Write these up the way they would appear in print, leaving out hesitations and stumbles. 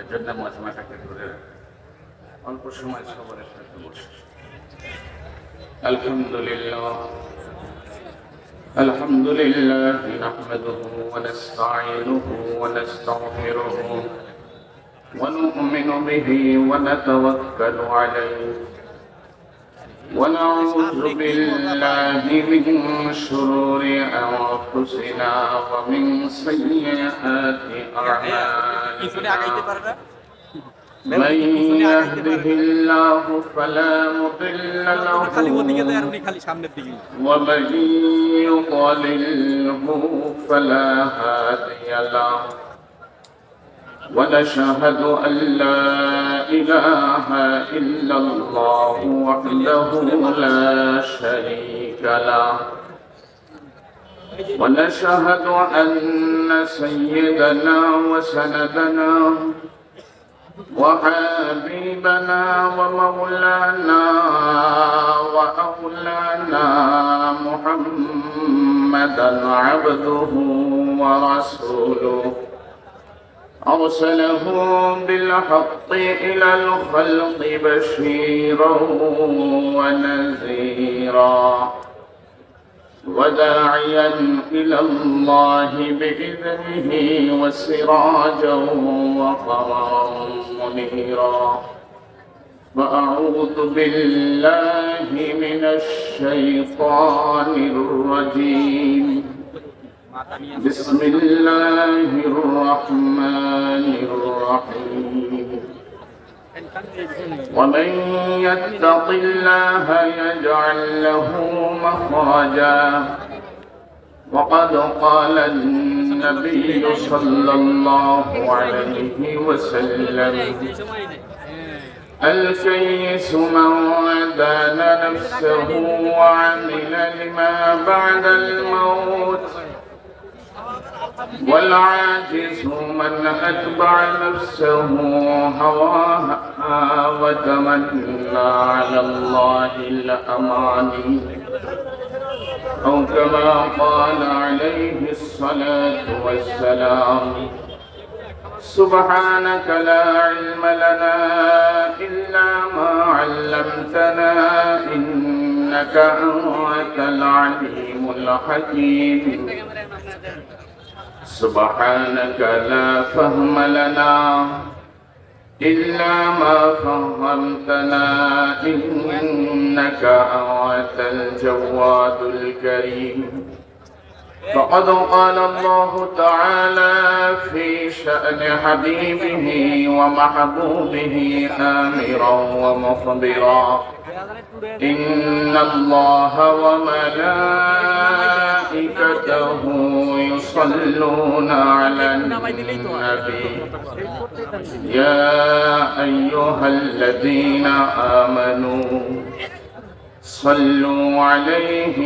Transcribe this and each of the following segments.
এর জন্য মজমাটাকে ধরে অল্প সময় সবরের সাথে বসে আলহামদুলিল্লাহ الحمد لله نحمده ونستعينه ونستغفره ونؤمن به ونتوكل عليه ونعوذ بالله من شرور أنفسنا ومن سيئات أعمالنا من يهده الله فلا مضل له ومن يضلله فلا هادي له ونشهد أن لا إله إلا الله وحده لا شريك له ونشهد أن سيدنا وسندنا وحبيبنا ومولانا وأولانا محمدا عبده ورسوله أرسله بالحق إلى الخلق بشيرا ونذيرا وداعيا إلى الله بإذنه وسراجا وقمرا منيرا وأعوذ بالله من الشيطان الرجيم بسم الله الرحمن الرحيم ومن يتق الله يجعل له مخرجا وقد قال النبي صلى الله عليه وسلم الكيس من دان نفسه وعمل لما بعد الموت والعاجز من أتبع نفسه هواها وتمنى على الله الأماني أو كما قال عليه الصلاة والسلام سبحانك لا علم لنا إلا ما علمتنا إنك أنت العليم الحكيم سبحانك لا فهم لنا إلا ما فهمتنا إنك أنت الجواد الكريم فقد قال الله تعالى في شأن حبيبه ومحبوبه آمرا ومخبرا إن الله وملائكته يصلون على النبي يا أيها الذين آمنوا صلوا عليه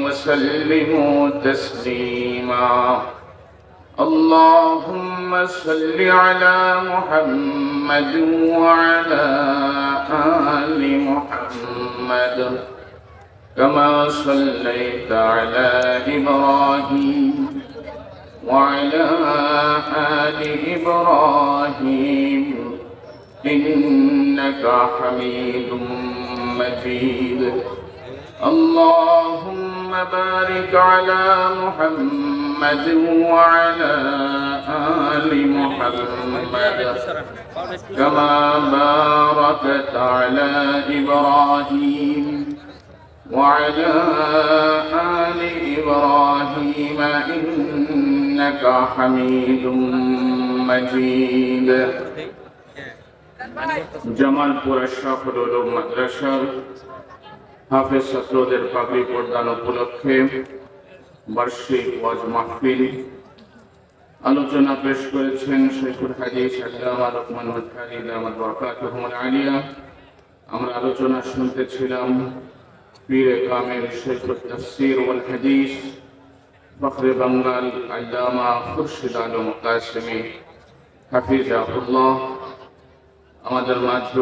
وسلموا تسليما اللهم صل على محمد وعلى آل محمد كما صليت على إبراهيم وعلى آل إبراهيم إنك حميد مجيد اللهم بارك على محمد وعلى آل محمد كما باركت على إبراهيم وعلى آل إبراهيم إنك حميد مجيد জামালপুর আশরাফুল উলুম মাদ্রাসার হাফেজ ছাত্রদের পাগড়ি প্রদান উপলক্ষে বার্ষিক ওয়াজ মাহফিল আলোচনা পেশ করেছেন শাইখুল হাদিস আল্লামা লোকমান মুদখারি দামাত বরকাতুহুল আলিয়া। আমরা আলোচনা শুনতেছিলাম পীরে কামিল শাইখুত তাফসীর ওয়াল হাদিস ফখরে বাঙ্গাল আল্লামা খুরশিদ আলম কাসেমী হাফিজাহুল্লাহ আমাদের মাঝে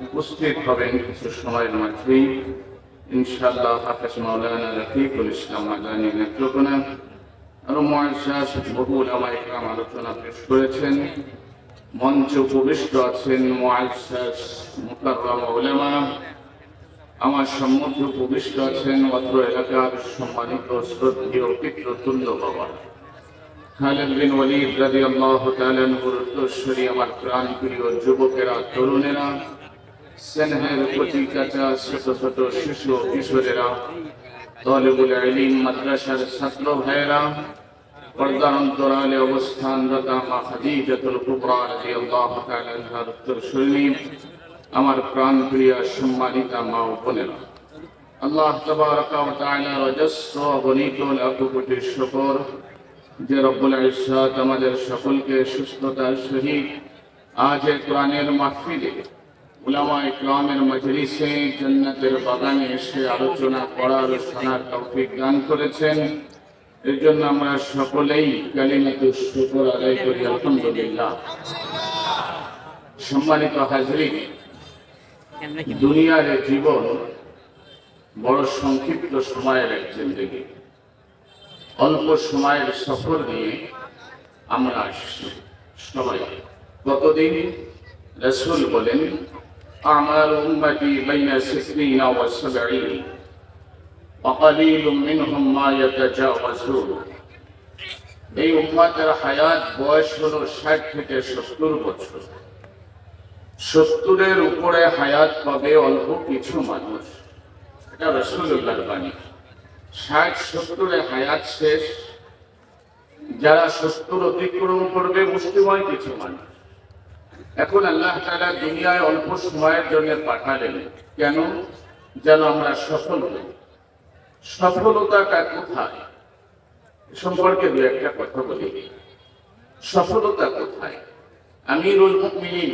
উপস্থিত হবেন কিছু সময়ের মাঝেই ইনশাআল্লাহ। হাফেজ মাওলানা রফিকুল ইসলাম মাদানী নেতৃত্বাধীন আরো মুআজ্জাজ বহু উলামায়ে কেরাম আলোচনা পেশ করেছেন। মঞ্চে উপবিষ্ট আছেন মুআজ্জাজ মুকাররম উলামা, আমার সম্মুখে উপবিষ্ট আছেন অত্র এলাকার সম্মানিত শ্রদ্ধেয় পিতৃতুল্য বাবা খালিদ বিন ওয়ালিদ রাদিয়াল্লাহু তাআলা আনহুর উত্তরসূরি, আমার প্রাণপ্রিয় যুবকেরা, তরুণেরা, স্নেহের কচি চাচা, ছোট ছোট শিশু কিশোরেরা, তালিবুল ইলম, মাদ্রাসার ছাত্র ভাইয়েরা, পর্দার অন্তরালে অবস্থানরত মা খাদিজাতুল কুবরা রাদিয়াল্লাহু তাআলা আনহার উত্তরসূরি, আমার প্রাণপ্রিয় সম্মানিতা মা ও বোনেরা, আল্লাহ তাবারাকা ওয়া তাআলার অজস্র অগণিত লাখ কোটি শুকর যে রব্বুল ইজ্জত আমাদের সকলকে সুস্থতার সহিত আজ এই কোরআনের মাহফিলে উলামায়ে কেরামের মজলিসে জান্নাতের বাগানে এসে আলোচনা করার ও শোনার তৌফিক দান করেছেন। এর জন্য আমরা সকলেই কালিমাতুশ শুকর আদায় করি আলহামদুলিল্লাহ। সম্মানিত হাজরিন, দুনিয়ার জীবন বড় সংক্ষিপ্ত সময়ের এক জিন্দেগি। অল্প সময়ের সফর নিয়ে আমরা আসছি সবাই। কতদিন? রাসূল বলেন, আমাল উম্মতি বাইনা 60 ওয়া 70 ওয়া কালিলুম মিনহুম মা ইয়াতাজাওয়াজুন। এই উম্মতের হায়াত বয়স হলো 60 থেকে 70 বছর। 70-এর উপরে হায়াত পাবে অল্প কিছু মানুষ। এটা রাসূলুল্লাহর বাণী। 60-70-এ হায়াত শেষ, যারা 70 অতিক্রম করবে মুষ্টিময় কিছু মানুষ। এখন আল্লাহ তাআলা দুনিয়ায় অল্প সময়ের জন্য পাঠালেন, কেন? যেন আমরা সফল হই। সফলতাটা কোথায় সম্পর্কে দু একটা কথা বলি। সফলতা কোথায়? আমিরুল মুমিনিন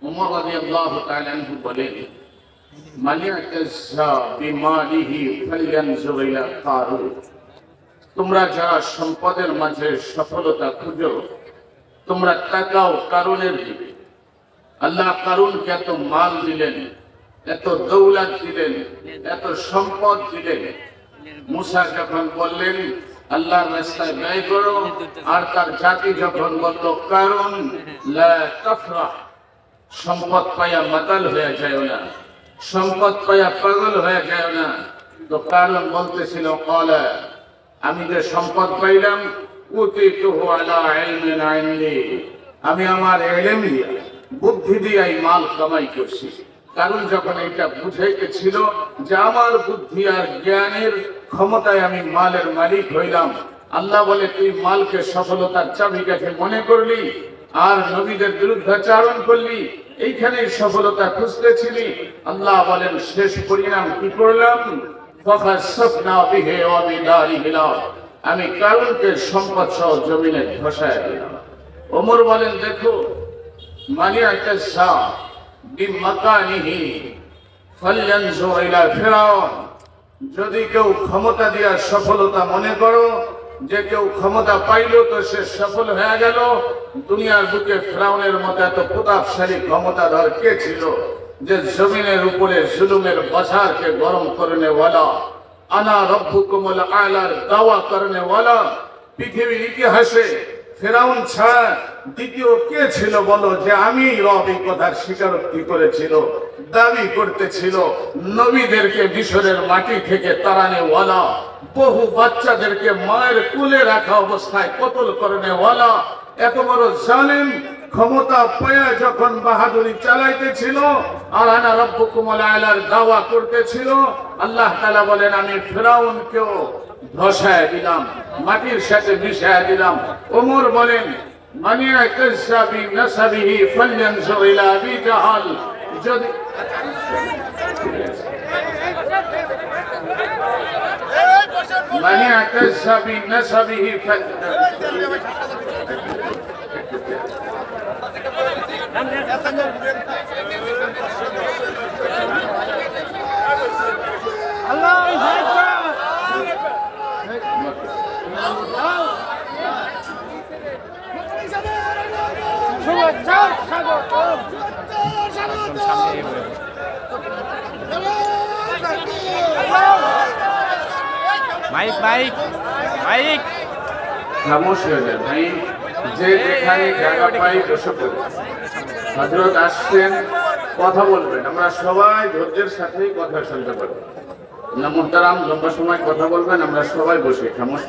ওমর রাদিয়াল্লাহু তাআলা আনহু বলেন, তোমরা যারা সম্পদের মাঝে সফলতা খুঁজো, তোমরা তাকাও কারুনের দিকে। আল্লাহ কারুনকে এত মাল দিলেন, এত দৌলত দিলেন, এত সম্পদ দিলেন। মুসা যখন বললেন আল্লাহর রাস্তায় ব্যয় করো, আর তার জাতি যখন বলল কারুন লা তাফরাহ, সম্পদ পাইয়া মাতাল হয়ে যায় না, সম্পদ পাইয়া পাগল হয়ে যায় না। তো কারণ বলতেছিল, ক্বালা, আমি যে সম্পদ পাইলাম উতিতুহু আলা ইলমিন ইনদি, আমি আমার ইলম দিয়া, বুদ্ধি দিয়ে এই মাল কামাই করছি। কারণ যখন এটা বুঝাইতেছিল যে আমার বুদ্ধি আর জ্ঞানের ক্ষমতায় আমি মালের মালিক হইলাম, আল্লাহ বলে তুই মালকে সফলতার চাবিকাঠি মনে করলি আর নবীদের বিরুদ্ধাচারণ করলি, এইখানে সফলতা খুঁজতেছিলি। আল্লাহ বলেন শেষ পরিণাম কি করলাম? আমি কারুনকে সম্পদ সহ জমিনে ধসায় দিলাম। ওমর বলেন, দেখো যদি কেউ ক্ষমতা দিয়া সফলতা মনে করো, যে কেউ ক্ষমতা পাইল তো সে সফল হয়ে গেল। দুনিয়ার বুকে ফিরাউনের মতো এত প্রতাপশালী ক্ষমতাধর কে ছিল যে জমিনের উপরে জুলুমের বাজারকে গরম করনে ওয়ালা, আনা রব্বুকুমুল আলার দাওয়া করনে ওয়ালা। পৃথিবীর ইতিহাসে ফিরাউন ছাড়া দ্বিতীয় কে ছিল বলো যে আমি রব? এই কথার স্বীকারোক্তি করেছিল, দাবি করতেছিল। নবীদেরকে মিশরের মাটি থেকে তাড়ানে ওয়ালা, বহু বাচ্চাদেরকে মায়ের কোলে রাখা অবস্থায় কতল করনে ওয়ালা। এত বড় জালিম ক্ষমতা পায়া যখন বাহাদুরি চালাইতেছিল আর আনা রব্বুকুমুল আলার দাওয়া করতেছিল, আল্লাহ তাআলা বলেন আমি ফিরাউনকেও ধসায় দিলাম, মাটির সাথে মিশায় দিলাম। ওমর বলেন, মানি আকাসাবি নাসাবিহি ফালয়ানজুর ইলা আবি জাহাল। যদি মানি আকাসাবি নাসাবিহি মাইক মাইক মাইক খামোশ হয়ে যায় ভাই। যে যেখানে জায়গা পাই বসে পড়ি। হযরত আসছেন, কথা বলবেন, আমরা সবাই ধৈর্যের সাথেই কথা শুনতে পারবো না। মুহতারাম লম্বা সময় কথা বলবেন, আমরা সবাই বসে খামোশ।